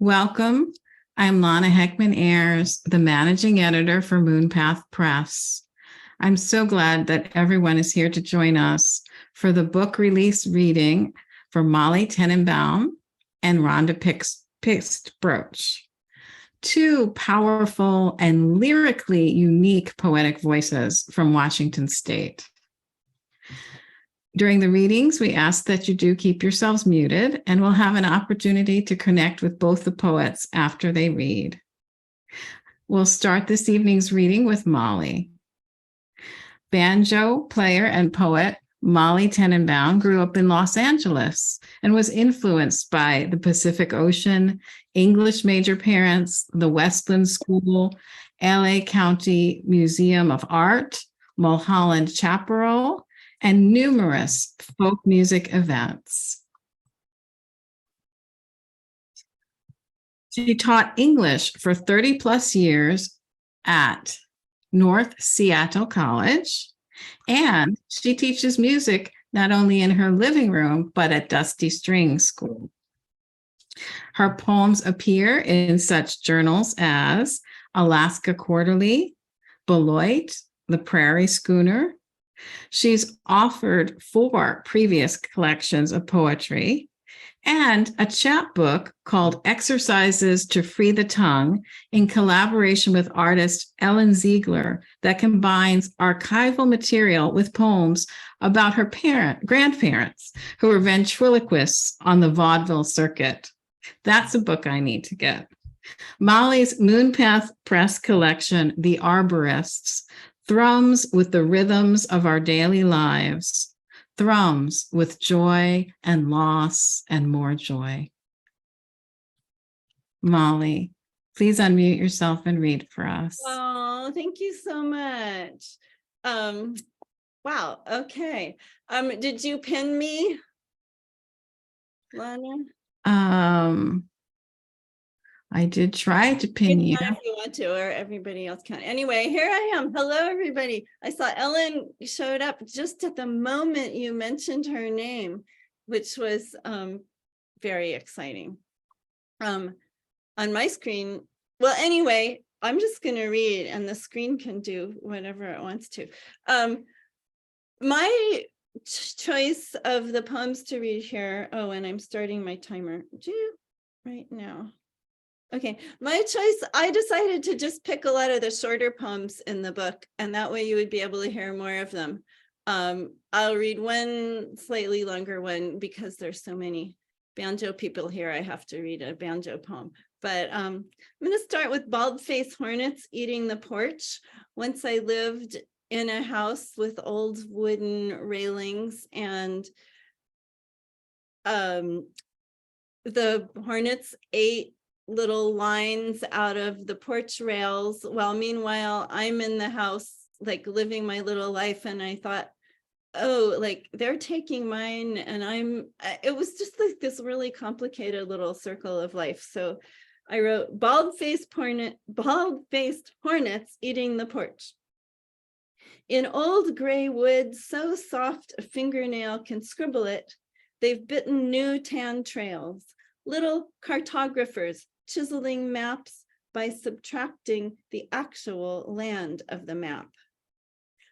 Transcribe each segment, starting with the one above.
Welcome. I'm Lana Heckman Ayers, the managing editor for MoonPath Press. I'm so glad that everyone is here to join us for the book release reading for Molly Tenenbaum and Ronda Piszk Broatch, two powerful and lyrically unique poetic voices from Washington State. During the readings, we ask that you do keep yourselves muted, and we'll have an opportunity to connect with both the poets after they read. We'll start this evening's reading with Molly. Banjo player and poet Molly Tenenbaum grew up in Los Angeles and was influenced by the Pacific Ocean, English major parents, the Westland School, LA County Museum of Art, Mulholland Chaparral, and numerous folk music events. She taught English for 30 plus years at North Seattle College, and she teaches music not only in her living room, but at Dusty String School. Her poems appear in such journals as Alaska Quarterly, Beloit, The Prairie Schooner. She's authored 4 previous collections of poetry and a chapbook called Exercises to Free the Tongue in collaboration with artist Ellen Ziegler that combines archival material with poems about her grandparents who were ventriloquists on the vaudeville circuit. That's a book I need to get. Molly's MoonPath Press collection, The Arborists, thrums with the rhythms of our daily lives, thrums with joy and loss and more joy. Molly, please unmute yourself and read for us. Oh, thank you so much. Wow, okay. Did you pin me, Lana? I did try to pin you. If you want to, or everybody else can. Anyway, here I am. Hello, everybody. I saw Ellen showed up just at the moment you mentioned her name, which was very exciting. On my screen, well, anyway, I'm just going to read, and the screen can do whatever it wants to. My choice of the poems to read here. Oh, and I'm starting my timer right now. Okay, my choice, I decided to just pick a lot of the shorter poems in the book, and that way you would be able to hear more of them. I'll read one slightly longer one because there's so many banjo people here. I have to read a banjo poem. But I'm going to start with Bald-Faced Hornets Eating the Porch. Once I lived in a house with old wooden railings, and the hornets ate little lines out of the porch rails, while meanwhile I'm in the house like living my little life, and I thought, oh, like they're taking mine, and it was just like this really complicated little circle of life. So I wrote bald-faced hornets eating the porch. In old gray wood, so soft a fingernail can scribble it, they've bitten new tan trails, little cartographers chiseling maps by subtracting the actual land of the map.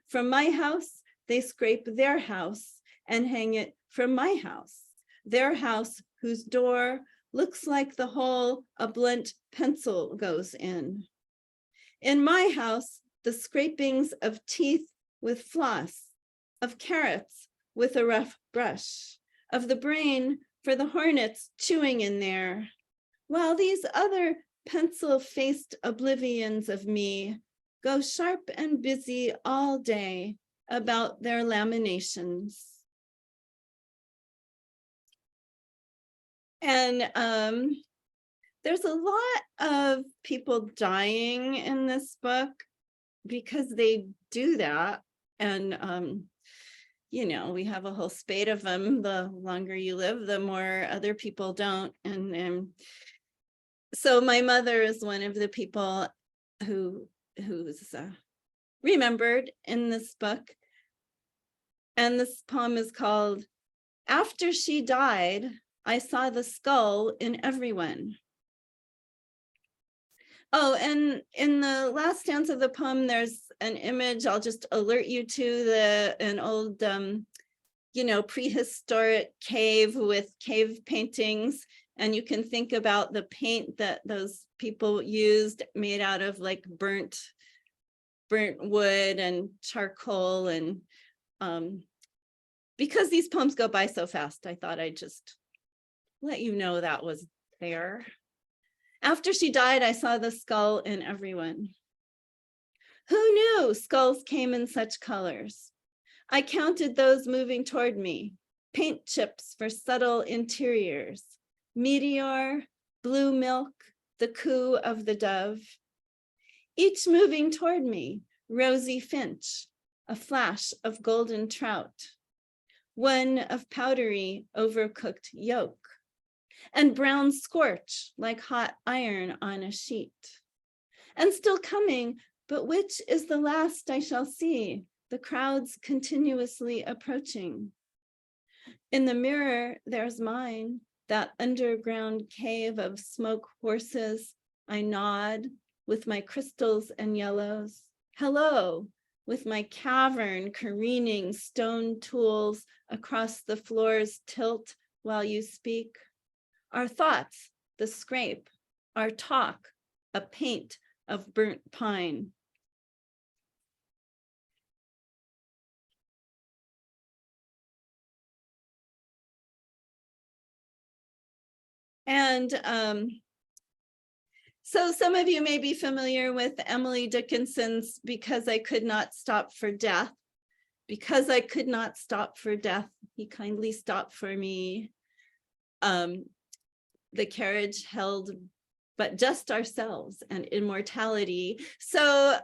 From my house, they scrape their house and hang it from my house, their house whose door looks like the hole a blunt pencil goes in. In my house, the scrapings of teeth with floss, of carrots with a rough brush, of the brain for the hornets chewing in there, while these other pencil-faced oblivions of me go sharp and busy all day about their laminations. And there's a lot of people dying in this book because they do that. And you know, we have a whole spate of them. The longer you live, the more other people don't. And so my mother is one of the people who's remembered in this book. And this poem is called After She Died, I Saw the Skull in Everyone. Oh, and in the last stanza of the poem, there's an image. I'll just alert you to an old, prehistoric cave with cave paintings. And you can think about the paint that those people used, made out of like burnt wood and charcoal. And because these poems go by so fast, I thought I'd just let you know that was there. After she died, I saw the skull in everyone. Who knew skulls came in such colors? I counted those moving toward me, paint chips for subtle interiors, meteor, blue milk, the coo of the dove. Each moving toward me, rosy finch, a flash of golden trout, one of powdery, overcooked yolk, and brown scorch like hot iron on a sheet. And still coming, but which is the last I shall see? The crowds continuously approaching. In the mirror, there's mine, that underground cave of smoke horses. I nod with my crystals and yellows. Hello, with my cavern careening stone tools across the floor's tilt while you speak. Our thoughts, the scrape, our talk, a paint of burnt pine. And so some of you may be familiar with Emily Dickinson's Because I Could Not Stop for Death. Because I could not stop for death, he kindly stopped for me. The carriage held but just ourselves and immortality. So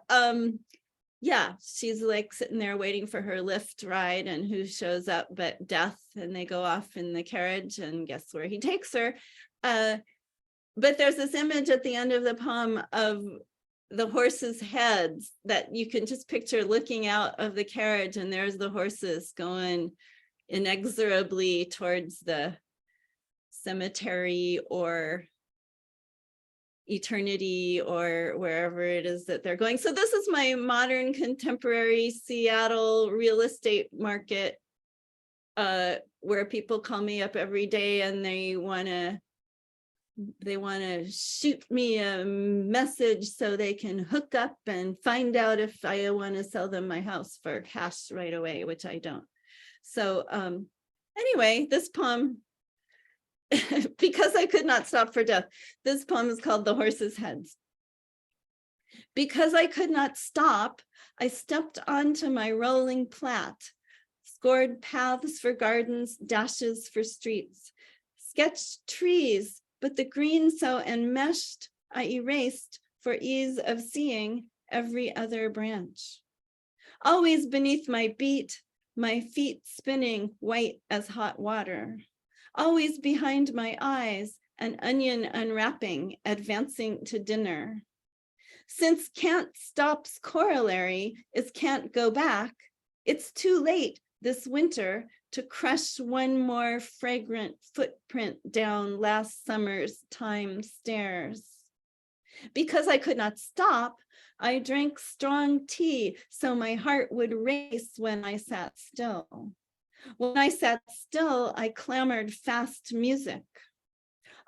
yeah, she's like sitting there waiting for her lift ride, and who shows up but death, and they go off in the carriage, and guess where he takes her. But there's this image at the end of the poem of the horses' heads that you can just picture looking out of the carriage, and there's the horses going inexorably towards the cemetery or eternity or wherever it is that they're going. So this is my modern contemporary Seattle real estate market, where people call me up every day and they want to shoot me a message so they can hook up and find out if I want to sell them my house for cash right away, which I don't. So anyway, this poem, Because I Could Not Stop for Death. This poem is called The Horses' Heads. Because I could not stop, I stepped onto my rolling plat, scored paths for gardens, dashes for streets, sketched trees, but the green so enmeshed, I erased for ease of seeing every other branch. Always beneath my beat, my feet spinning white as hot water. Always behind my eyes, an onion unwrapping, advancing to dinner. Since can't stop's corollary is can't go back, it's too late this winter to crush one more fragrant footprint down last summer's time stairs. Because I could not stop, I drank strong tea so my heart would race when I sat still. When I sat still, I clamored fast music.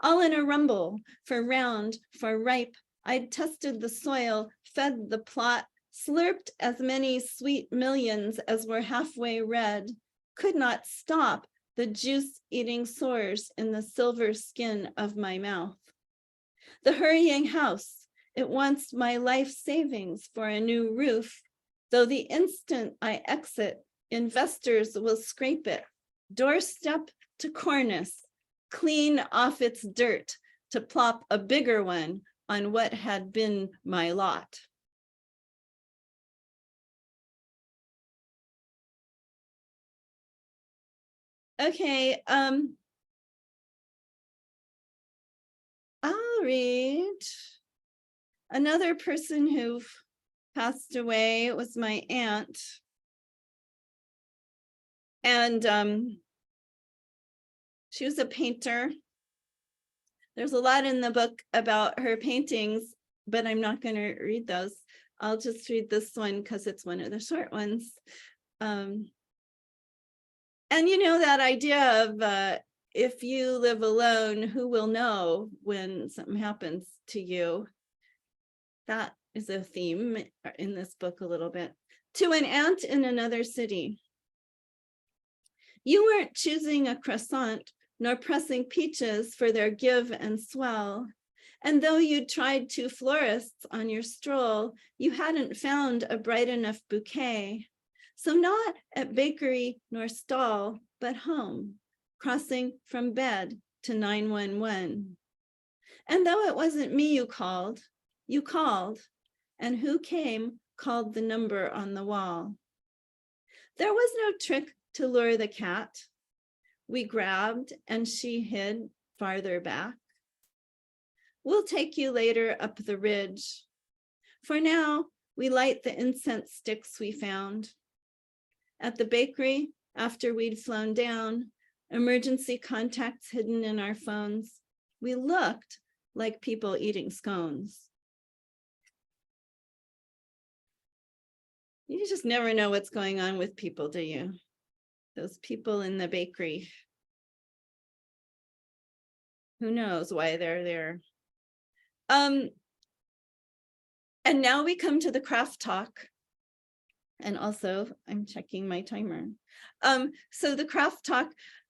All in a rumble, for round, for ripe, I'd tested the soil, fed the plot, slurped as many sweet millions as were halfway red, could not stop the juice-eating sores in the silver skin of my mouth. The hurrying house, it wants my life savings for a new roof, though the instant I exit, investors will scrape it, doorstep to cornice, clean off its dirt to plop a bigger one on what had been my lot. Okay, I'll read another person who passed away. It was my aunt. And she was a painter. There's a lot in the book about her paintings. but I'm not going to read those. I'll just read this one because it's one of the short ones. And you know, that idea of if you live alone, who will know when something happens to you? That is a theme in this book a little bit. To an aunt in another city. You weren't choosing a croissant nor pressing peaches for their give and swell. And though you'd tried 2 florists on your stroll, you hadn't found a bright enough bouquet. So not at bakery nor stall, but home, crossing from bed to 911. And though it wasn't me you called, and who came called the number on the wall. There was no trick to lure the cat. We grabbed and she hid farther back. We'll take you later up the ridge. For now, we light the incense sticks we found. At the bakery, after we'd flown down, emergency contacts hidden in our phones, we looked like people eating scones. You just never know what's going on with people, do you? Those people in the bakery. Who knows why they're there? And now we come to the craft talk. And also, I'm checking my timer. So the craft talk,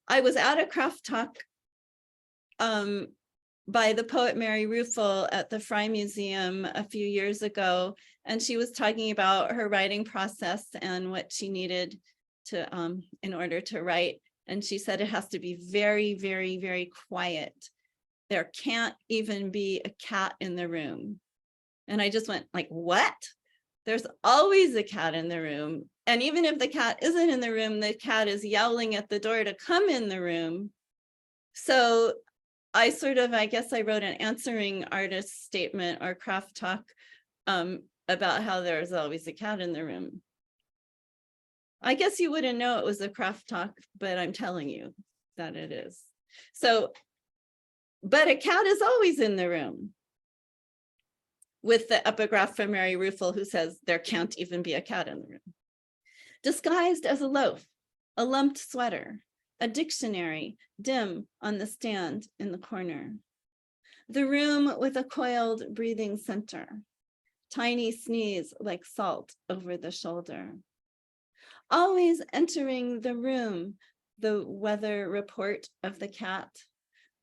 I was at a craft talk by the poet Mary Ruffel at the Frye Museum a few years ago. And she was talking about her writing process and what she needed to in order to write. And she said it has to be very, very, very quiet. There can't even be a cat in the room. And I just went like, what? There's always a cat in the room. And even if the cat isn't in the room, the cat is yowling at the door to come in the room. So I guess I wrote an answering artist statement or craft talk about how there's always a cat in the room. I guess you wouldn't know it was a craft talk, but I'm telling you that it is. So, but a cat is always in the room. With the epigraph from Mary Ruffel, who says there can't even be a cat in the room. Disguised as a loaf, a lumped sweater, a dictionary dim on the stand in the corner. The room with a coiled breathing center, tiny sneeze like salt over the shoulder. Always entering the room, the weather report of the cat,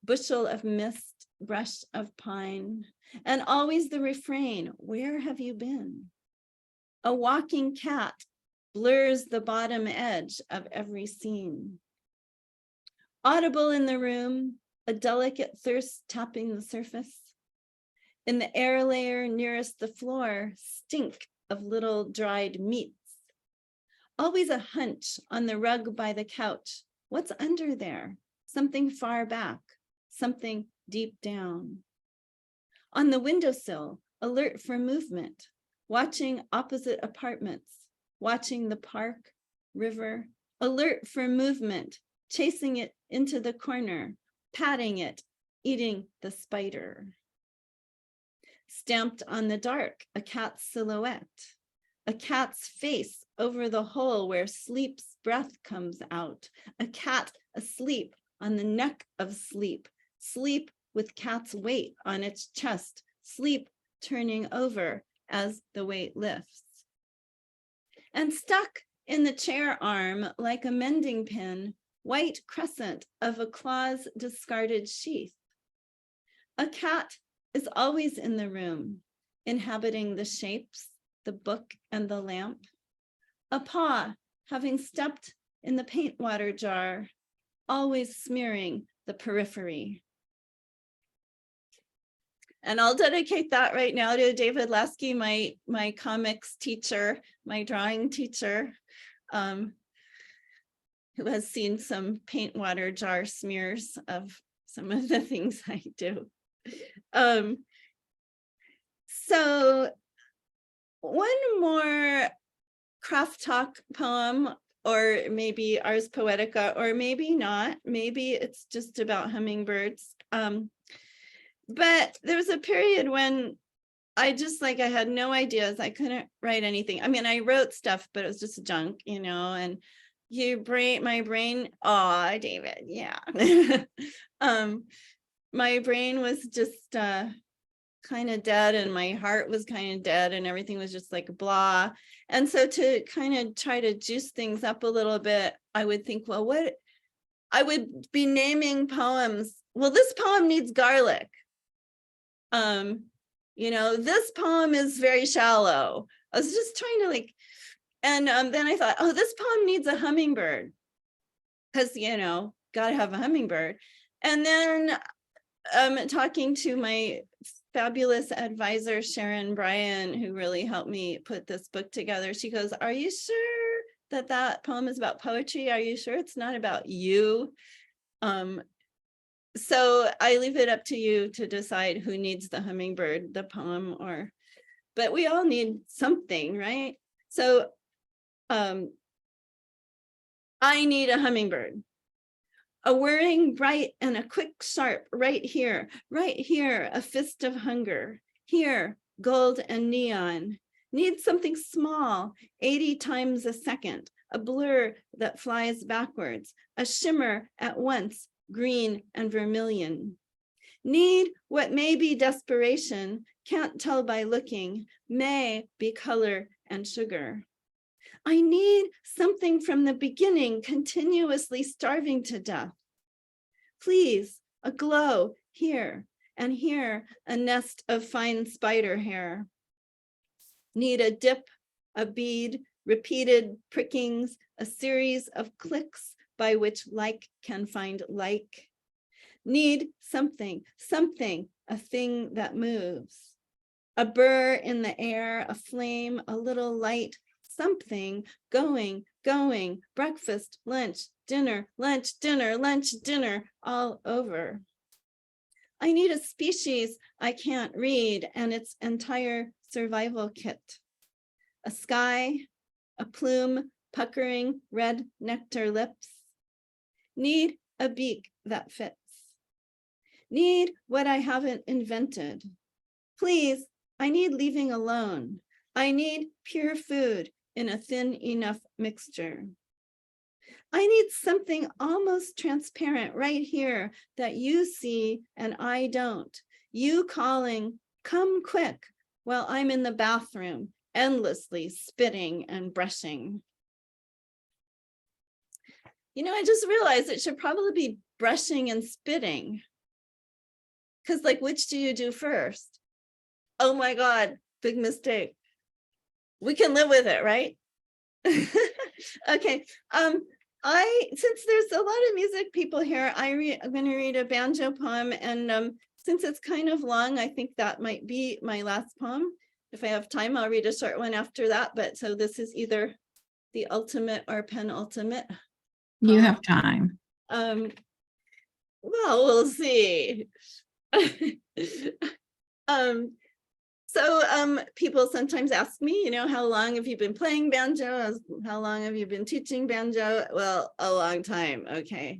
bushel of mist, brush of pine, and always the refrain, where have you been? A walking cat blurs the bottom edge of every scene. Audible in the room, a delicate thirst tapping the surface. In the air layer nearest the floor, stink of little dried meats. Always a hunch on the rug by the couch. What's under there? Something far back, something deep down. On the windowsill, alert for movement, watching opposite apartments, watching the park, river, alert for movement, chasing it into the corner, patting it, eating the spider. Stamped on the dark, a cat's silhouette, a cat's face over the hole where sleep's breath comes out, a cat asleep on the neck of sleep, sleep with cat's weight on its chest, sleep turning over as the weight lifts. And stuck in the chair arm like a mending pin, white crescent of a claw's discarded sheath. A cat is always in the room, inhabiting the shapes, the book and the lamp. A paw, having stepped in the paint water jar, always smearing the periphery. And I'll dedicate that right now to David Lasky, my comics teacher, my drawing teacher, who has seen some paint water jar smears of some of the things I do. So one more craft talk poem, or maybe Ars Poetica, or maybe not. Maybe it's just about hummingbirds. But there was a period when I just like, I had no ideas. I couldn't write anything. I mean, I wrote stuff, but it was just junk, and my brain, oh, David, yeah. My brain was just kind of dead, and my heart was kind of dead, and everything was just like blah. And so to kind of try to juice things up a little bit, I would think, well, what I would be naming poems. Well, this poem needs garlic. This poem is very shallow. I was just trying to like, and then I thought, oh, this poem needs a hummingbird, because gotta have a hummingbird. And then talking to my fabulous advisor, Sharon Bryan, who really helped me put this book together, she goes, are you sure that poem is about poetry? Are you sure it's not about you? So I leave it up to you to decide who needs the hummingbird, the poem, but we all need something, right? So I need a hummingbird, a whirring bright and a quick sharp right here, a fist of hunger, here, gold and neon. Need something small, 80 times a second, a blur that flies backwards, a shimmer at once, green and vermilion. Need what may be desperation, can't tell by looking, may be color and sugar. I need something from the beginning, continuously starving to death. Please, a glow here, and here a nest of fine spider hair. Need a dip, a bead, repeated prickings, a series of clicks by which like can find like. Need something, a thing that moves. A burr in the air, a flame, a little light, something going, breakfast, lunch, dinner, all over. I need a species I can't read and its entire survival kit. A sky, a plume, puckering red nectar lips. Need a beak that fits. Need what I haven't invented. Please, I need leaving alone. I need pure food in a thin enough mixture. I need something almost transparent right here that you see and I don't. You calling, come quick, while I'm in the bathroom, endlessly spitting and brushing. I just realized it should probably be brushing and spitting. Because like, which do you do first? Oh my God, big mistake. We can live with it, right? Okay. Since there's a lot of music people here, I'm going to read a banjo poem, and since it's kind of long, I think that might be my last poem. If I have time, I'll read a short one after that. But so this is either the ultimate or penultimate. You have time. Well, we'll see. So people sometimes ask me, how long have you been playing banjo? How long have you been teaching banjo? Well, a long time. Okay.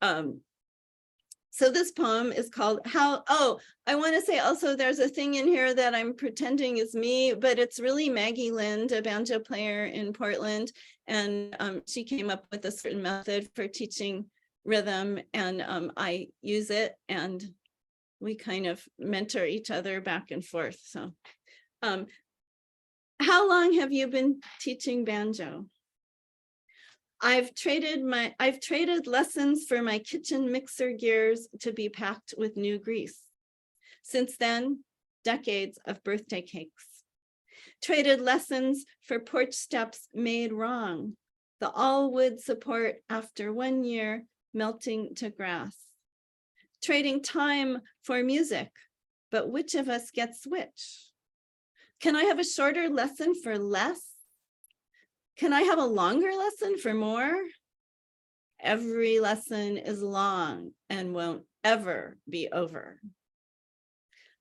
So this poem is called I want to say also there's a thing in here that I'm pretending is me, but it's really Maggie Lind, a banjo player in Portland. And she came up with a certain method for teaching rhythm, and I use it, and we kind of mentor each other back and forth. So how long have you been teaching banjo? I've traded lessons for my kitchen mixer gears to be packed with new grease. Since then, decades of birthday cakes. Traded lessons for porch steps made wrong. The all wood support after 1 year melting to grass. Trading time for music, but which of us gets which? Can I have a shorter lesson for less? Can I have a longer lesson for more? Every lesson is long and won't ever be over.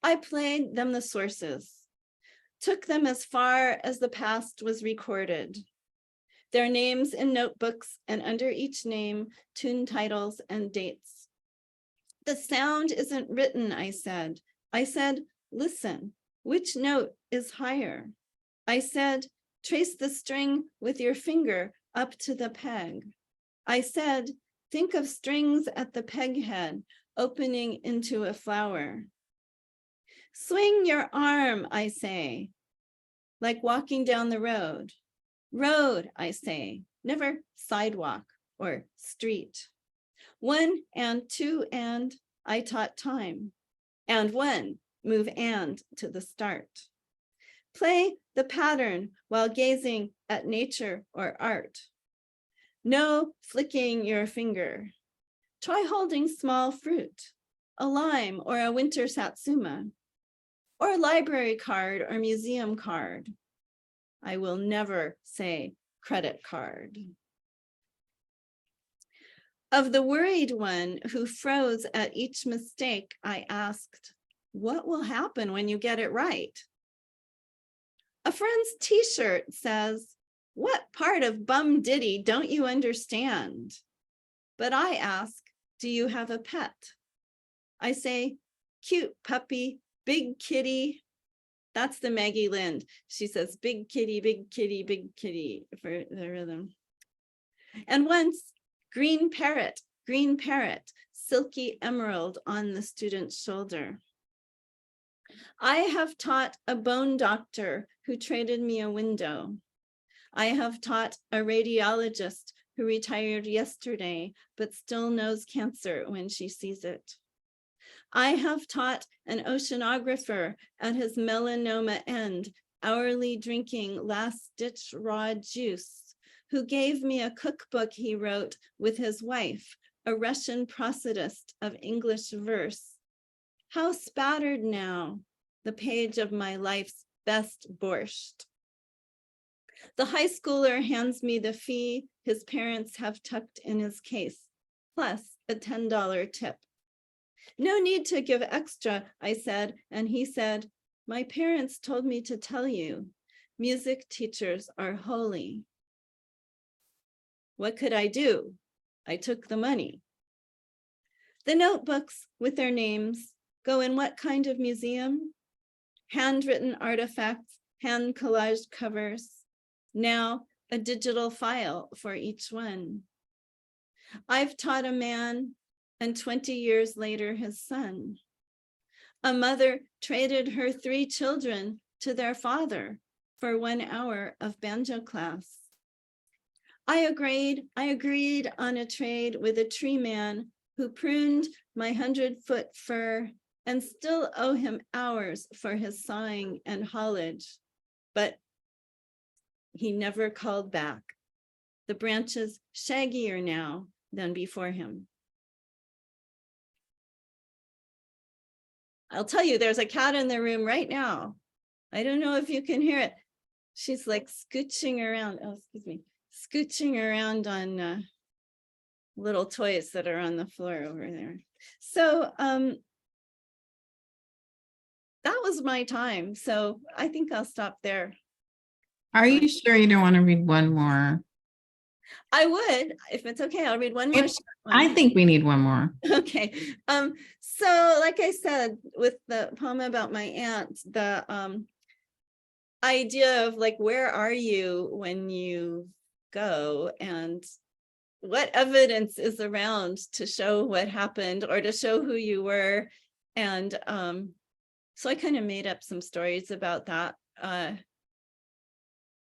I played them the sources, took them as far as the past was recorded. Their names in notebooks, and under each name, tune titles and dates. The sound isn't written, I said. I said, listen, Which note is higher? I said, trace the string with your finger up to the peg. I said, think of strings at the peg head opening into a flower. Swing your arm, I say, like walking down the road. Road, I say, never sidewalk or street. 1 and 2 and, I taught time. And 1, move and to the start. Play the pattern while gazing at nature or art. No flicking your finger. Try holding small fruit, a lime or a winter satsuma, or a library card or museum card. I will never say credit card. Of the worried one who froze at each mistake, I asked, what will happen when you get it right? A friend's t-shirt says, what part of bum ditty don't you understand? But I ask, do you have a pet? I say, cute puppy, big kitty. That's the Maggie Lind. She says, big kitty, big kitty for the rhythm. And once, green parrot, silky emerald on the student's shoulder. I have taught a bone doctor who traded me a window. I have taught a radiologist who retired yesterday, but still knows cancer when she sees it. I have taught an oceanographer at his melanoma end, hourly drinking last-ditch raw juice, who gave me a cookbook he wrote with his wife, a Russian prosodist of English verse. How spattered now, the page of my life's best borscht. The high schooler hands me the fee his parents have tucked in his case, plus a $10 tip. No need to give extra, I said, and he said, my parents told me to tell you, music teachers are holy. What could I do? I took the money. The notebooks with their names go in what kind of museum? Handwritten artifacts, hand collaged covers, now a digital file for each one. I've taught a man, and 20 years later, his son. A mother traded her 3 children to their father for 1 hour of banjo class. I agreed on a trade with a tree man who pruned my 100-foot fir and still owe him hours for his sawing and haulage, but he never called back. The branches shaggier now than before him. I'll tell you, there's a cat in the room right now. I don't know if you can hear it. She's like scooching around, scooching around on little toys that are on the floor over there. So that was my time. So I think I'll stop there. Are you sure you don't want to read one more? I would, if it's okay, I'll read one more. I think we need one more. Okay. So like I said, with the poem about my aunt, the idea of like, where are you when you go, and what evidence is around to show what happened or to show who you were. And so I kind of made up some stories about that,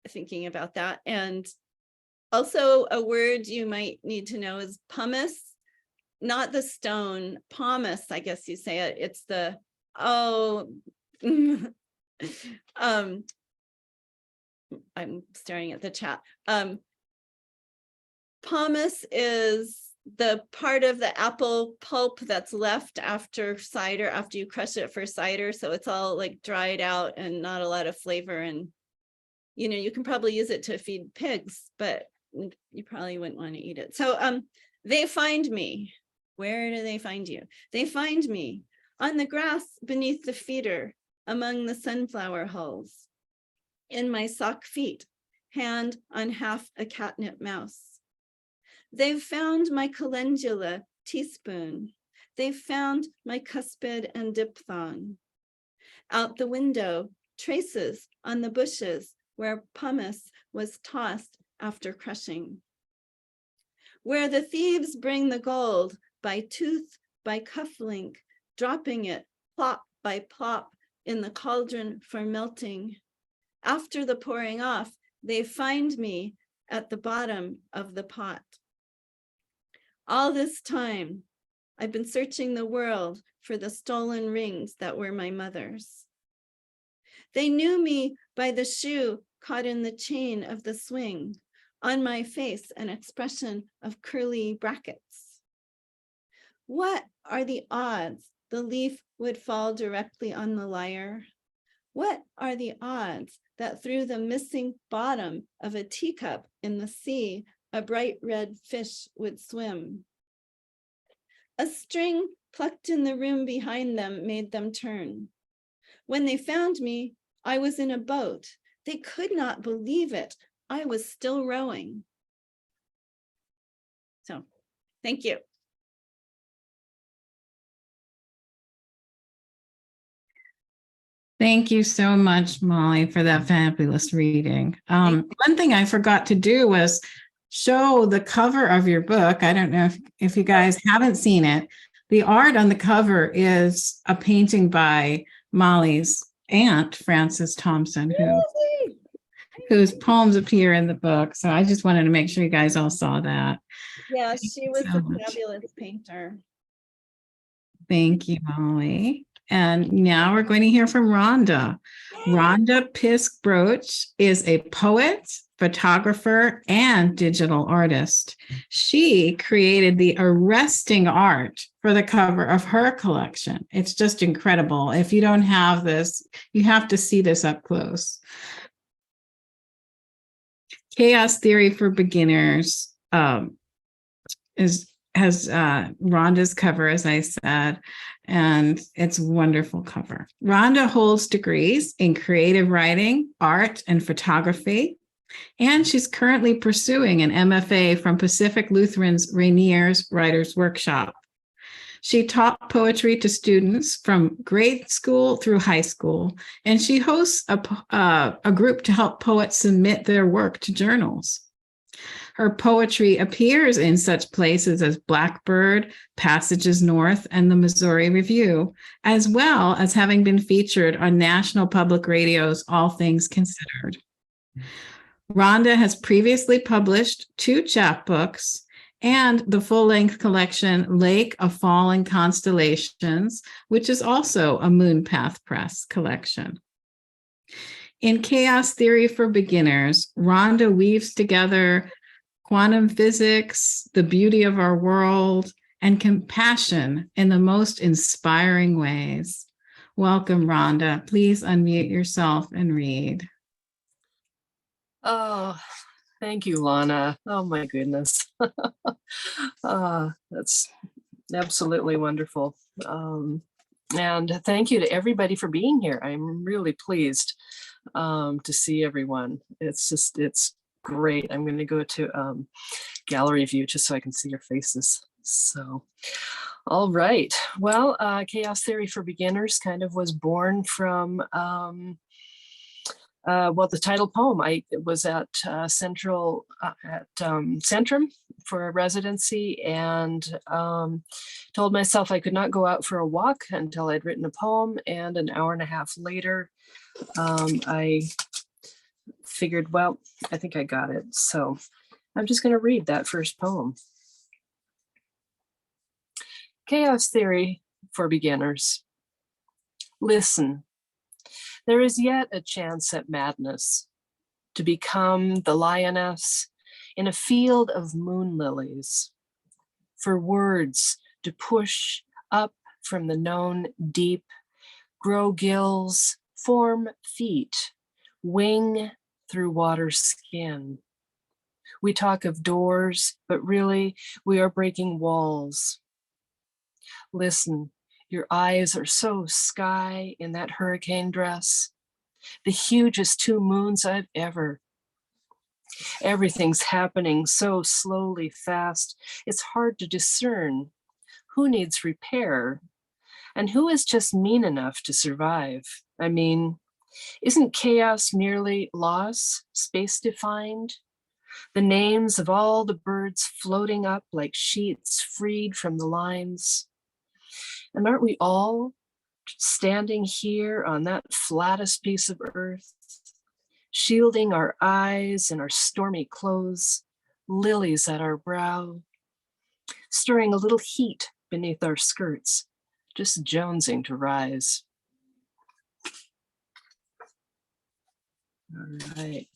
thinking about that. And also a word you might need to know is pumice, not the stone, pomace, I guess you say it. It's the, I'm staring at the chat. Pomace is the part of the apple pulp that's left after cider, after you crush it for cider. So it's all like dried out and not a lot of flavor. And, you know, you can probably use it to feed pigs, but you probably wouldn't want to eat it. So they find me. Where do they find you? They find me on the grass beneath the feeder, among the sunflower hulls, in my sock feet, hand on half a catnip mouse. They've found my calendula teaspoon. They've found my cuspid and diphthong. Out the window, traces on the bushes where pumice was tossed after crushing. Where the thieves bring the gold by tooth, by cufflink, dropping it plop by plop in the cauldron for melting. After the pouring off, they find me at the bottom of the pot. All this time, I've been searching the world for the stolen rings that were my mother's. They knew me by the shoe caught in the chain of the swing, on my face an expression of curly brackets. What are the odds the leaf would fall directly on the lyre? What are the odds that through the missing bottom of a teacup in the sea, a bright red fish would swim? A string plucked in the room behind them made them turn. When they found me, I was in a boat. They could not believe it. I was still rowing. So, thank you. Thank you so much, Molly, for that fabulous reading. One thing I forgot to do was show the cover of your book. I don't know if you guys haven't seen it. The art on the cover is a painting by Molly's aunt, Frances Thompson, whose poems appear in the book. So I just wanted to make sure you guys all saw that. Yeah, she was so a much. fabulous painter. Thank you, Molly. And now we're going to hear from Rhonda. Ronda Piszk Broatch is a poet, photographer, and digital artist. She created the arresting art for the cover of her collection. It's just incredible. If you don't have this, you have to see this up close. Chaos Theory for Beginners has Rhonda's cover, as I said, and it's a wonderful cover. Rhonda holds degrees in creative writing, art, and photography, and she's currently pursuing an MFA from Pacific Lutheran's Rainier's Writers Workshop. She taught poetry to students from grade school through high school, and she hosts a group to help poets submit their work to journals. Her poetry appears in such places as Blackbird, Passages North, and the Missouri Review, as well as having been featured on National Public Radio's All Things Considered. Rhonda has previously published 2 chapbooks and the full-length collection Lake of Fallen Constellations, which is also a MoonPath Press collection. In Chaos Theory for Beginners, Rhonda weaves together quantum physics, the beauty of our world, and compassion in the most inspiring ways. Welcome, Rhonda. Please unmute yourself and read. Oh, thank you, Lana. Oh my goodness. That's absolutely wonderful. And thank you to everybody for being here. I'm really pleased to see everyone. It's great. I'm going to go to gallery view just so I can see your faces. So, all right. Well, Chaos Theory for Beginners kind of was born from the title poem. I was at Centrum for a residency, and told myself I could not go out for a walk until I'd written a poem. And an hour and a half later, I figured, well, I think I got it. So I'm just going to read that first poem. Chaos Theory for Beginners. Listen. There is yet a chance at madness, to become the lioness in a field of moon lilies, for words to push up from the known deep, grow gills, form feet, wing through water skin. We talk of doors, but really we are breaking walls. Listen. Your eyes are so sky in that hurricane dress, the hugest 2 moons I've ever. Everything's happening so slowly fast, it's hard to discern who needs repair And who is just mean enough to survive? I mean, isn't chaos merely loss, space defined? The names of all the birds floating up like sheets freed from the lines. And aren't we all standing here on that flattest piece of earth, shielding our eyes and our stormy clothes, lilies at our brow, stirring a little heat beneath our skirts, just jonesing to rise. All right.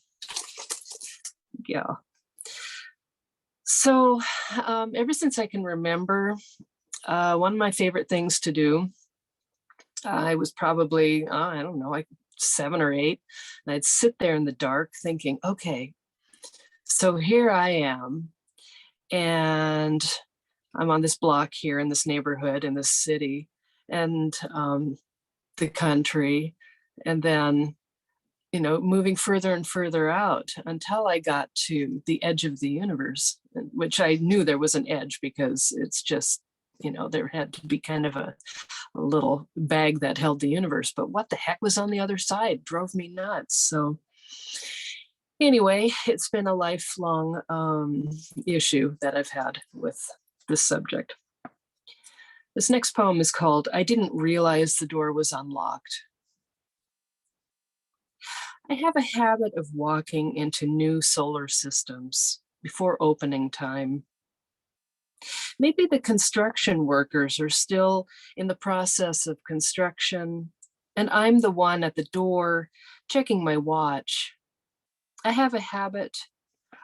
Yeah. So ever since I can remember, one of my favorite things to do, I was probably, I don't know, like 7 or 8, and I'd sit there in the dark thinking, okay, so here I am, and I'm on this block here in this neighborhood, in this city, and the country, and then, you know, moving further and further out until I got to the edge of the universe, which I knew there was an edge because it's just, you know, there had to be kind of a little bag that held the universe, but what the heck was on the other side drove me nuts. So anyway, it's been a lifelong issue that I've had with this subject. This next poem is called I Didn't Realize the Door Was Unlocked. I have a habit of walking into new solar systems before opening time. Maybe the construction workers are still in the process of construction, and I'm the one at the door checking my watch. I have a habit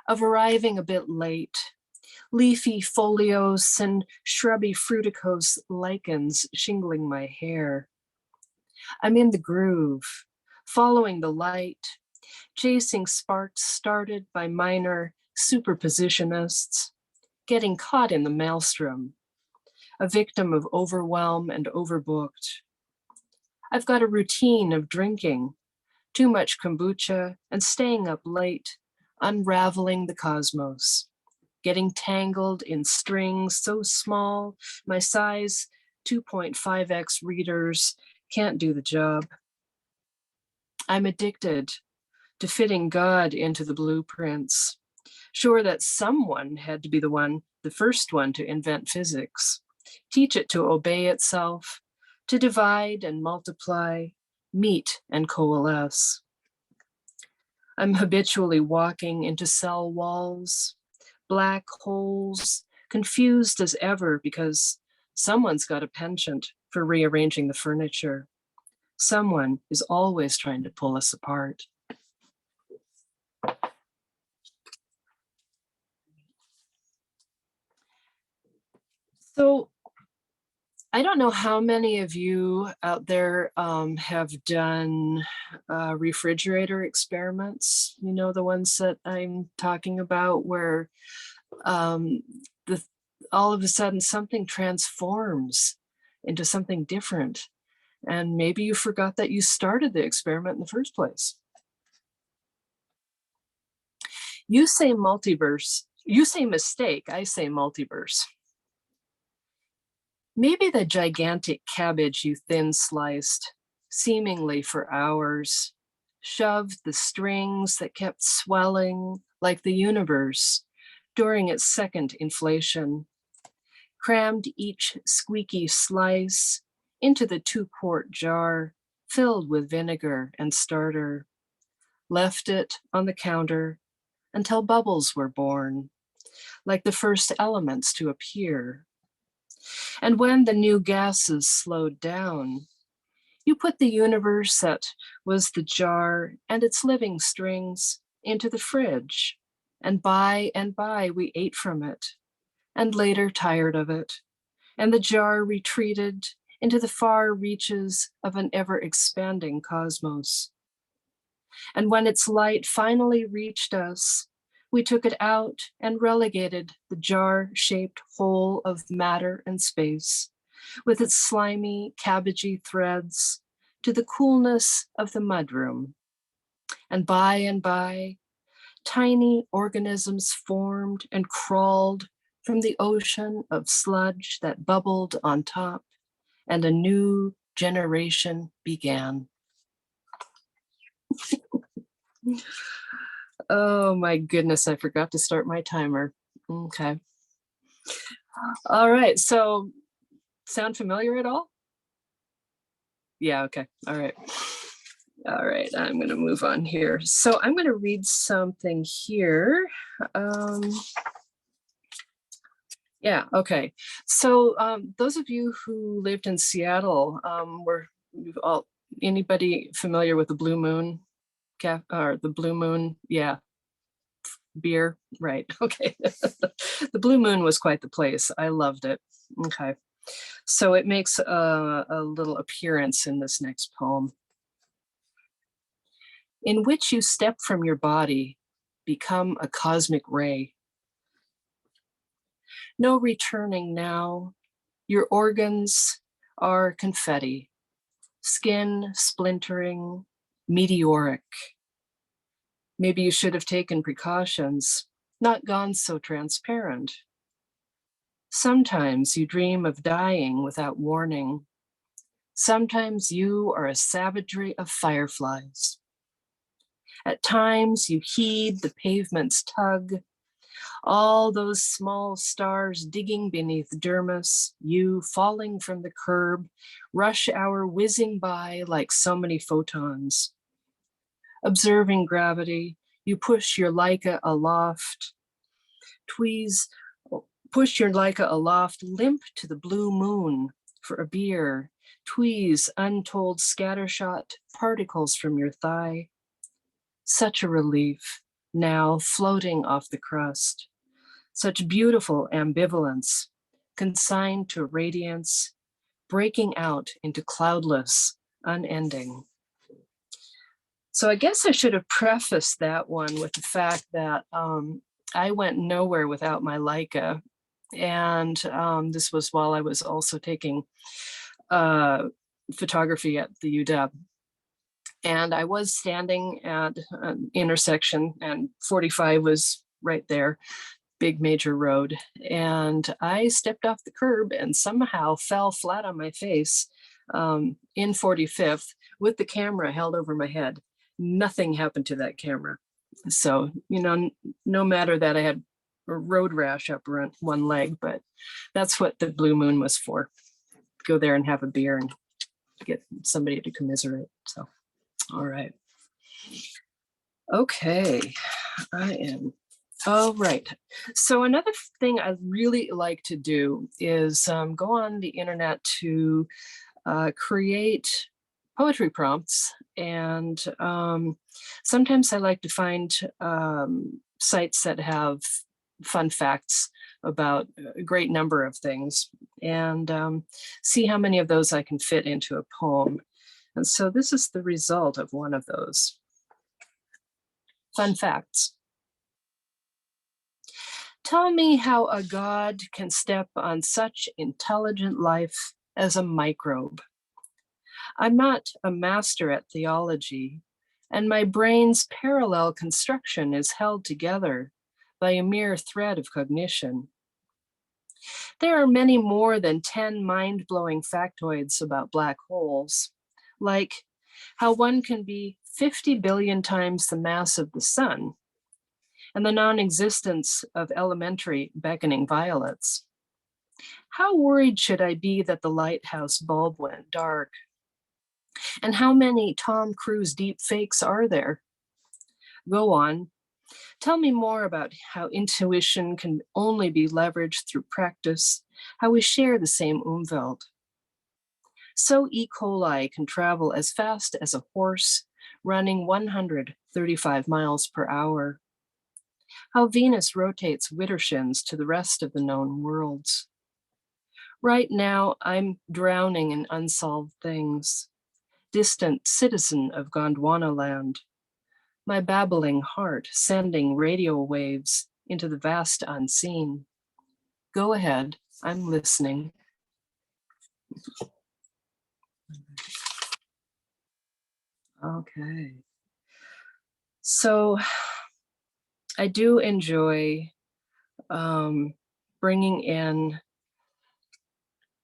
of arriving a bit late. Leafy folios and shrubby fruticose lichens shingling my hair. I'm in the groove, following the light, chasing sparks started by minor superpositionists, getting caught in the maelstrom, a victim of overwhelm and overbooked. I've got a routine of drinking too much kombucha and staying up late, unraveling the cosmos, getting tangled in strings so small my size 2.5x readers can't do the job. I'm addicted to fitting God into the blueprints, sure that someone had to be the first one to invent physics, teach it to obey itself, to divide and multiply, meet and coalesce. I'm habitually walking into cell walls, black holes, confused as ever because someone's got a penchant for rearranging the furniture. Someone is always trying to pull us apart. So I don't know how many of you out there have done refrigerator experiments, you know, the ones that I'm talking about where all of a sudden something transforms into something different. And maybe you forgot that you started the experiment in the first place. You say multiverse, you say mistake, I say multiverse. Maybe the gigantic cabbage you thin sliced, seemingly for hours, shoved the strings that kept swelling like the universe during its second inflation, crammed each squeaky slice into the 2-quart jar filled with vinegar and starter, left it on the counter until bubbles were born, like the first elements to appear. And when the new gases slowed down, you put the universe that was the jar and its living strings into the fridge, and by we ate from it, and later tired of it, and the jar retreated into the far reaches of an ever-expanding cosmos. And when its light finally reached us, we took it out and relegated the jar-shaped hole of matter and space, with its slimy, cabbagey threads, to the coolness of the mudroom. And by, tiny organisms formed and crawled from the ocean of sludge that bubbled on top and a new generation began. Oh my goodness, I forgot to start my timer. Okay. All right, so sound familiar at all? Yeah, okay, all right. All right, I'm gonna move on here. So I'm gonna read something here. Yeah, okay. So those of you who lived in Seattle, anybody familiar with the Blue Moon? Or the Blue Moon? Yeah, beer, right, okay. The Blue Moon was quite the place. I loved it. Okay, so it makes a little appearance in this next poem. In which you step from your body, become a cosmic ray. No returning now. Your organs are confetti, skin splintering, meteoric. Maybe you should have taken precautions, not gone so transparent. Sometimes you dream of dying without warning. Sometimes you are a savagery of fireflies. At times you heed the pavement's tug, all those small stars digging beneath dermis, you falling from the curb, rush hour whizzing by like so many photons. Observing gravity, you push your Leica aloft, push your Leica aloft, limp to the blue moon for a beer, tweeze untold scattershot particles from your thigh. Such a relief, now floating off the crust. Such beautiful ambivalence, consigned to radiance, breaking out into cloudless, unending. So I guess I should have prefaced that one with the fact that I went nowhere without my Leica. And this was while I was also taking photography at the UW. And I was standing at an intersection and 45 was right there, big major road. And I stepped off the curb and somehow fell flat on my face in 45th with the camera held over my head. Nothing happened to that camera. So, you know, no matter that I had a road rash up one leg, but that's what the Blue Moon was for. Go there and have a beer and get somebody to commiserate. So, all right. Okay, I am. All right. So another thing I really like to do is go on the internet to create poetry prompts. And sometimes I like to find sites that have fun facts about a great number of things and see how many of those I can fit into a poem. And so this is the result of one of those. Fun facts. Tell me how a god can step on such intelligent life as a microbe. I'm not a master at theology, and my brain's parallel construction is held together by a mere thread of cognition. There are many more than 10 mind-blowing factoids about black holes, like how one can be 50 billion times the mass of the sun, and the non-existence of elementary beckoning violets. How worried should I be that the lighthouse bulb went dark? And how many Tom Cruise deep fakes are there? Go on. Tell me more about how intuition can only be leveraged through practice, how we share the same Umwelt. So E. coli can travel as fast as a horse, running 135 miles per hour. How Venus rotates widdershins to the rest of the known worlds. Right now, I'm drowning in unsolved things, distant citizen of Gondwana land, my babbling heart sending radio waves into the vast unseen. Go ahead, I'm listening. Okay. So I do enjoy bringing in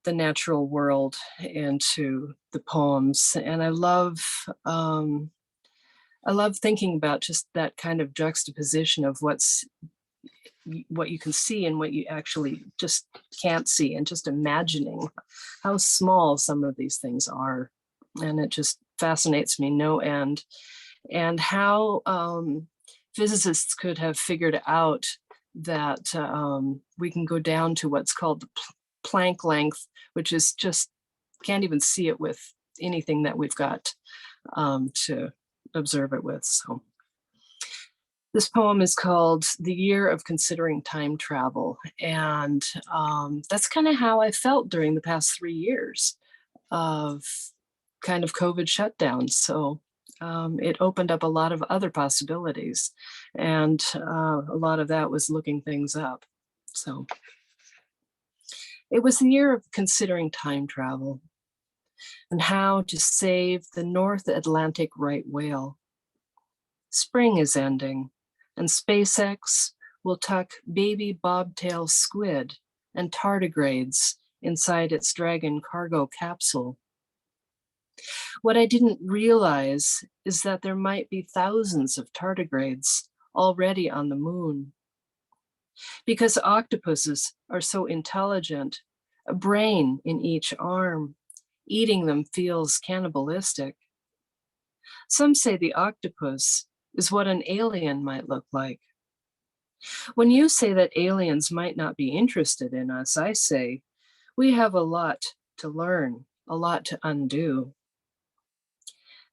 the natural world into the poems. And I love thinking about just that kind of juxtaposition of what you can see and what you actually just can't see, and just imagining how small some of these things are. And it just fascinates me no end. And how physicists could have figured out that we can go down to what's called the Planck length, which is just, can't even see it with anything that we've got to observe it with. So this poem is called The Year of Considering Time Travel. And that's kind of how I felt during the past 3 years of kind of COVID shutdown. So it opened up a lot of other possibilities. And a lot of that was looking things up. So it was the year of considering time travel and how to save the North Atlantic right whale. Spring is ending, and SpaceX will tuck baby bobtail squid and tardigrades inside its Dragon cargo capsule. What I didn't realize is that there might be thousands of tardigrades already on the moon. Because octopuses are so intelligent, a brain in each arm, eating them feels cannibalistic. Some say the octopus is what an alien might look like. When you say that aliens might not be interested in us, I say we have a lot to learn, a lot to undo.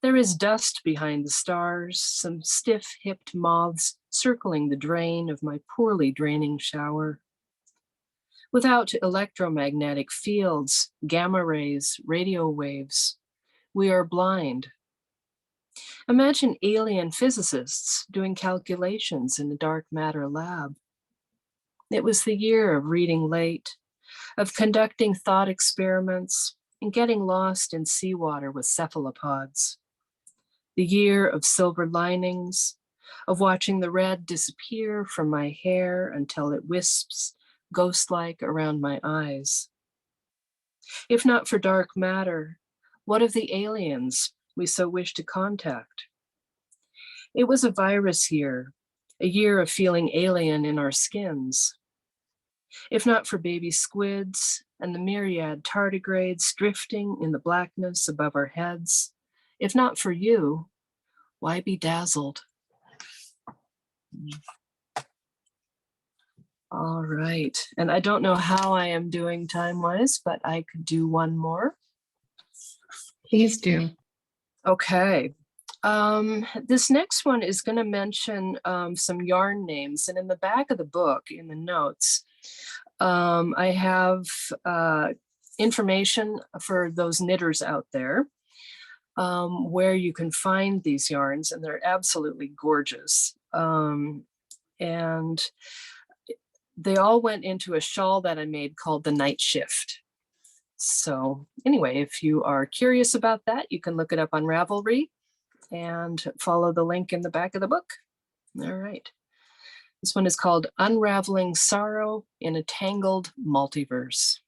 There is dust behind the stars, some stiff-hipped moths circling the drain of my poorly draining shower. Without electromagnetic fields, gamma rays, radio waves, we are blind. Imagine alien physicists doing calculations in a dark matter lab. It was the year of reading late, of conducting thought experiments, and getting lost in seawater with cephalopods. The year of silver linings, of watching the red disappear from my hair until it wisps ghost-like around my eyes. If not for dark matter, what of the aliens we so wish to contact? It was a virus year, a year of feeling alien in our skins. If not for baby squids and the myriad tardigrades drifting in the blackness above our heads, if not for you, why be dazzled? All right, and I don't know how I am doing time-wise, but I could do one more. Please do. Okay. This next one is going to mention some yarn names, and in the back of the book, in the notes, I have information for those knitters out there where you can find these yarns, and they're absolutely gorgeous. And they all went into a shawl that I made called the Night Shift. So anyway, if you are curious about that, you can look it up on Ravelry and follow the link in the back of the book. All right. This one is called Unraveling Sorrow in a Tangled Multiverse.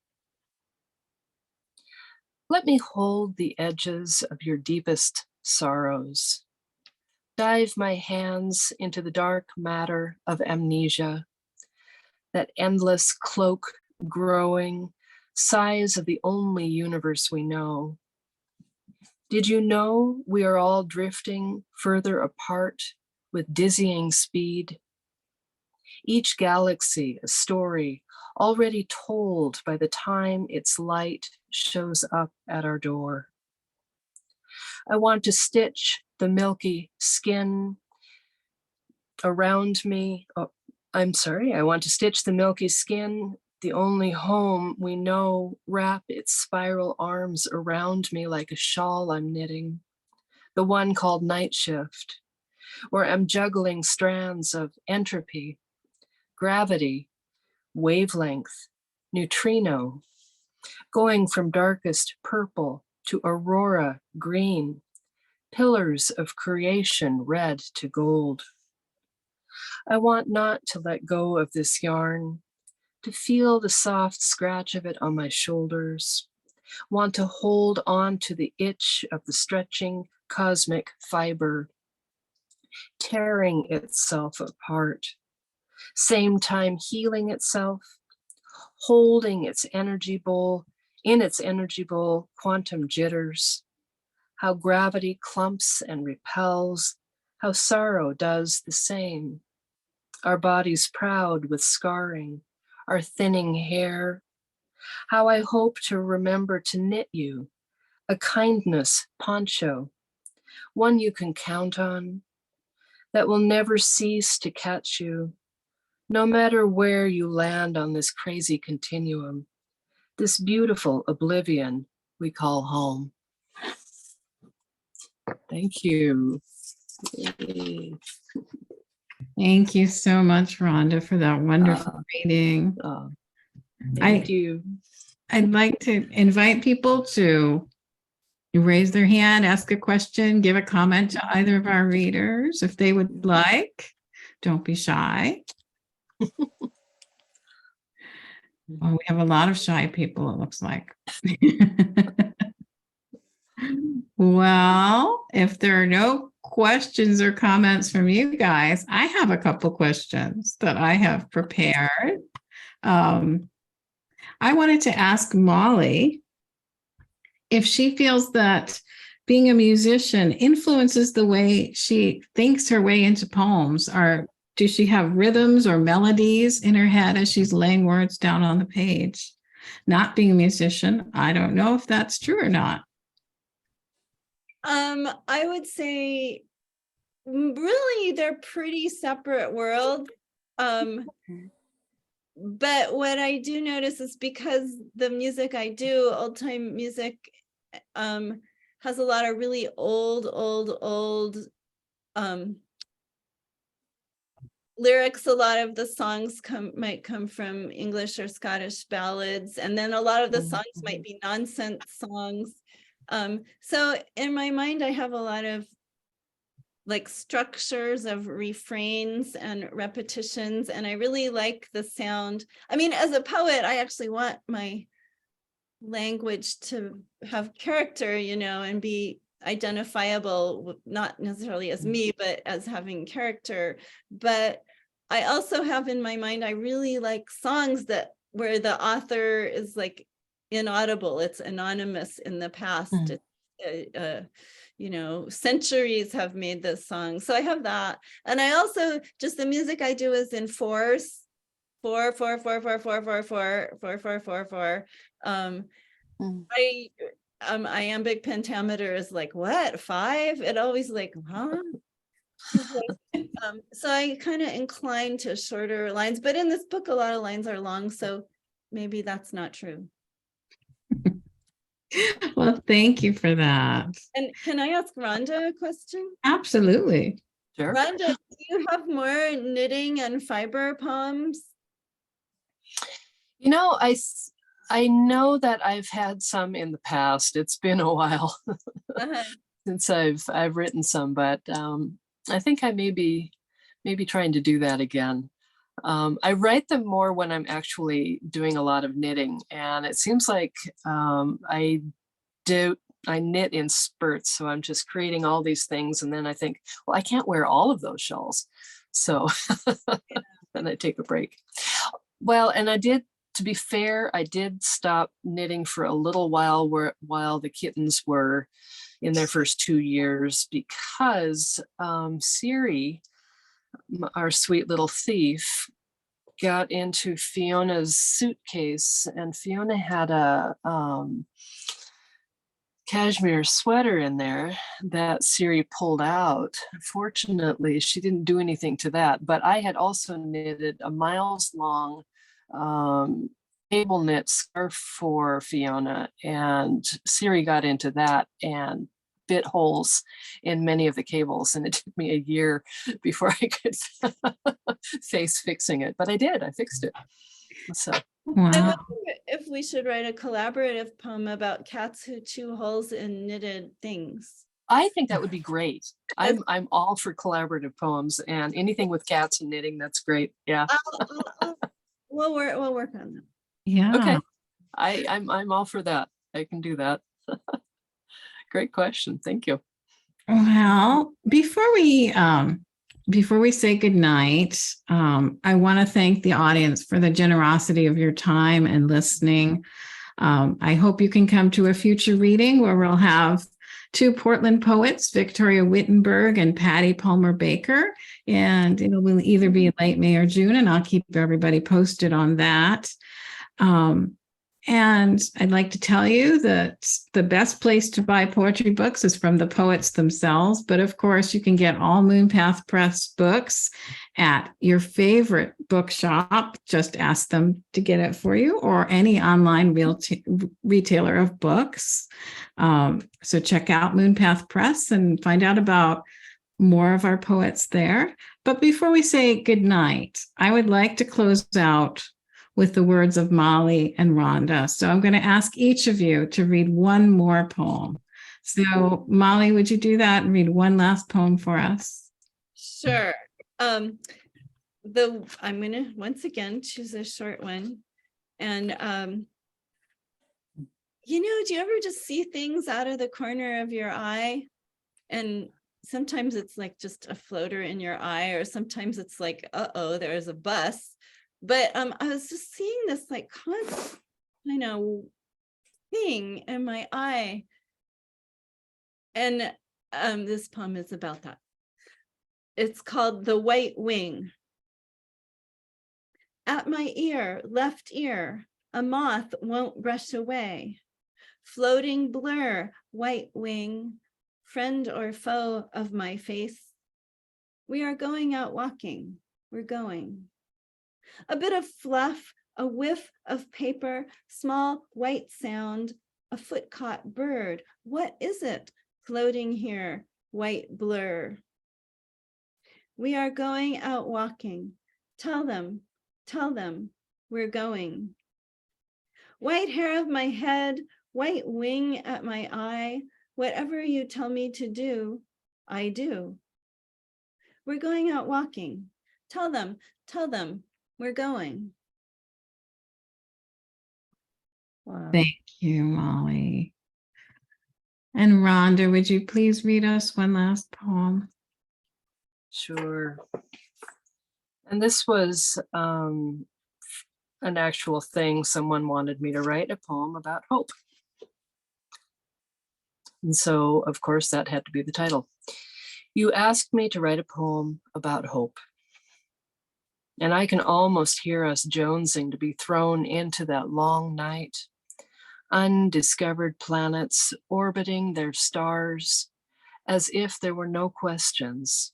Let me hold the edges of your deepest sorrows. Dive my hands into the dark matter of amnesia, that endless cloak growing, size of the only universe we know. Did you know we are all drifting further apart with dizzying speed? Each galaxy a story already told by the time its light shows up at our door. I want to stitch the milky skin around me. I want to stitch the milky skin, the only home we know, wrap its spiral arms around me like a shawl I'm knitting, the one called Night Shift, where I'm juggling strands of entropy, gravity, wavelength, neutrino, going from darkest purple to aurora green, pillars of creation red to gold. I want not to let go of this yarn, to feel the soft scratch of it on my shoulders, want to hold on to the itch of the stretching cosmic fiber, tearing itself apart, same time healing itself, holding its energy bowl, in its energy bowl, quantum jitters, how gravity clumps and repels, how sorrow does the same. Our bodies proud with scarring, our thinning hair, how I hope to remember to knit you a kindness poncho, one you can count on, that will never cease to catch you, no matter where you land on this crazy continuum, this beautiful oblivion we call home. Thank you. Yay. Thank you so much, Rhonda, for that wonderful reading. Thank you. I'd like to invite people to raise their hand, ask a question, give a comment to either of our readers if they would like. Don't be shy. Well, we have a lot of shy people, it looks like. Well, if there are no questions or comments from you guys, I have a couple questions that I have prepared. I wanted to ask Molly if she feels that being a musician influences the way she thinks her way into poems, or does she have rhythms or melodies in her head as she's laying words down on the page? Not being a musician, I don't know if that's true or not. I would say really they're pretty separate worlds. But what I do notice is because the music I do, old time music, has a lot of really old lyrics. A lot of the songs might come from English or Scottish ballads, and then a lot of the songs might be nonsense songs. So in my mind, I have a lot of like structures of refrains and repetitions, and I really like the sound. I mean, as a poet, I actually want my language to have character, you know, and be identifiable, not necessarily as me, but as having character. But I also have in my mind, I really like songs that where the author is like inaudible, it's anonymous in the past. You know, centuries have made this song. So I have that. And I also, just the music I do is in fours, 4, 4, 4, 4, 4, 4, 4, 4, 4, 4, 4. Iambic pentameter is like, what, 5? It always like, huh? So I kind of incline to shorter lines, but in this book, a lot of lines are long. So maybe that's not true. Well, thank you for that. And can I ask Rhonda a question? Absolutely. Sure. Rhonda, do you have more knitting and fiber poems? You know, I know that I've had some in the past. It's been a while since I've written some, but I think I may be trying to do that again. I write them more when I'm actually doing a lot of knitting, and it seems like I knit in spurts. So I'm just creating all these things, and then I think, well, I can't wear all of those shawls, so then I take a break. Well, and to be fair, I did stop knitting for a little while while the kittens were in their first 2 years, because Siri, our sweet little thief, got into Fiona's suitcase, and Fiona had a cashmere sweater in there that Siri pulled out. Fortunately, she didn't do anything to that, but I had also knitted a miles-long cable knit scarf for Fiona, and Siri got into that and bit holes in many of the cables, and it took me a year before I could face fixing it, but I did. I fixed it. So Wow. I wonder if we should write a collaborative poem about cats who chew holes in knitted things. I think that would be great. I'm all for collaborative poems, and anything with cats and knitting, that's great. Yeah. We'll work on that. Yeah. Okay. I'm all for that. I can do that. Great question. Thank you. Well, before we say goodnight, I want to thank the audience for the generosity of your time and listening. I hope you can come to a future reading where we'll have two Portland poets, Victoria Wittenberg and Patty Palmer Baker, and it will either be late May or June, and I'll keep everybody posted on that. And I'd like to tell you that the best place to buy poetry books is from the poets themselves. But of course, you can get all MoonPath Press books at your favorite bookshop. Just ask them to get it for you, or any online retailer of books. So check out MoonPath Press and find out about more of our poets there. But before we say goodnight, I would like to close out with the words of Molly and Rhonda. So I'm going to ask each of you to read one more poem. So Molly, would you do that and read one last poem for us? Sure. I'm going to once again choose a short one. And do you ever just see things out of the corner of your eye? And sometimes it's like just a floater in your eye, or sometimes it's like, uh-oh, there's a bus. But I was just seeing this like constant, thing in my eye. And this poem is about that. It's called The White Wing. At my ear, left ear, a moth won't brush away. Floating blur, white wing, friend or foe of my face. We are going out walking, we're going. A bit of fluff, a whiff of paper, small white sound, a foot-caught bird. What is it floating here, white blur? We are going out walking. Tell them, we're going. White hair of my head, white wing at my eye. Whatever you tell me to do, I do. We're going out walking. Tell them, we're going. Wow. Thank you, Molly. And Rhonda, would you please read us one last poem? Sure. And this was an actual thing. Someone wanted me to write a poem about hope. And so, of course, that had to be the title. You asked me to write a poem about hope. And I can almost hear us jonesing to be thrown into that long night. Undiscovered planets orbiting their stars as if there were no questions,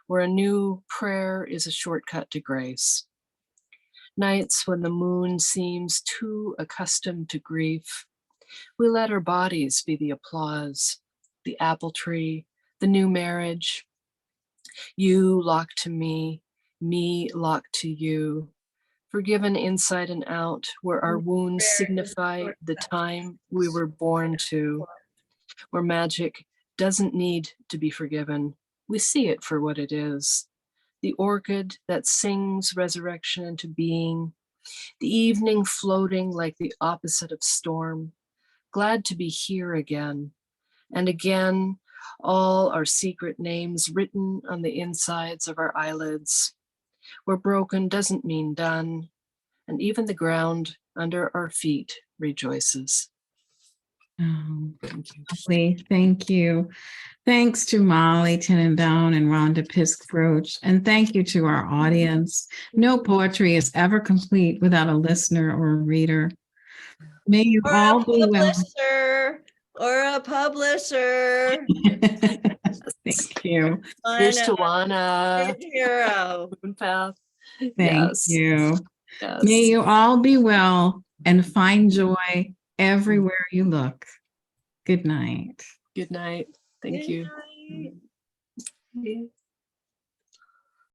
where a new prayer is a shortcut to grace. Nights when the moon seems too accustomed to grief, we let our bodies be the applause, the apple tree, the new marriage. You locked to me locked to you, forgiven inside and out, where our wounds signify the time we were born to, where magic doesn't need to be forgiven. We see it for what it is. The orchid that sings resurrection into being, the evening floating like the opposite of storm, glad to be here again. And again, all our secret names written on the insides of our eyelids, where broken doesn't mean done, and even the ground under our feet rejoices. Oh, lovely. Thank you. Thanks to Molly Tenenbaum and Rhonda Piszk Broatch, and thank you to our audience. No poetry is ever complete without a listener or a reader. May you Or all a be well. publisher. Thank you. Here's to Lana. Hero. MoonPath. Thank Yes. you. Yes. May you all be well and find joy everywhere you look. Good night. Good night. Thank Good you. night.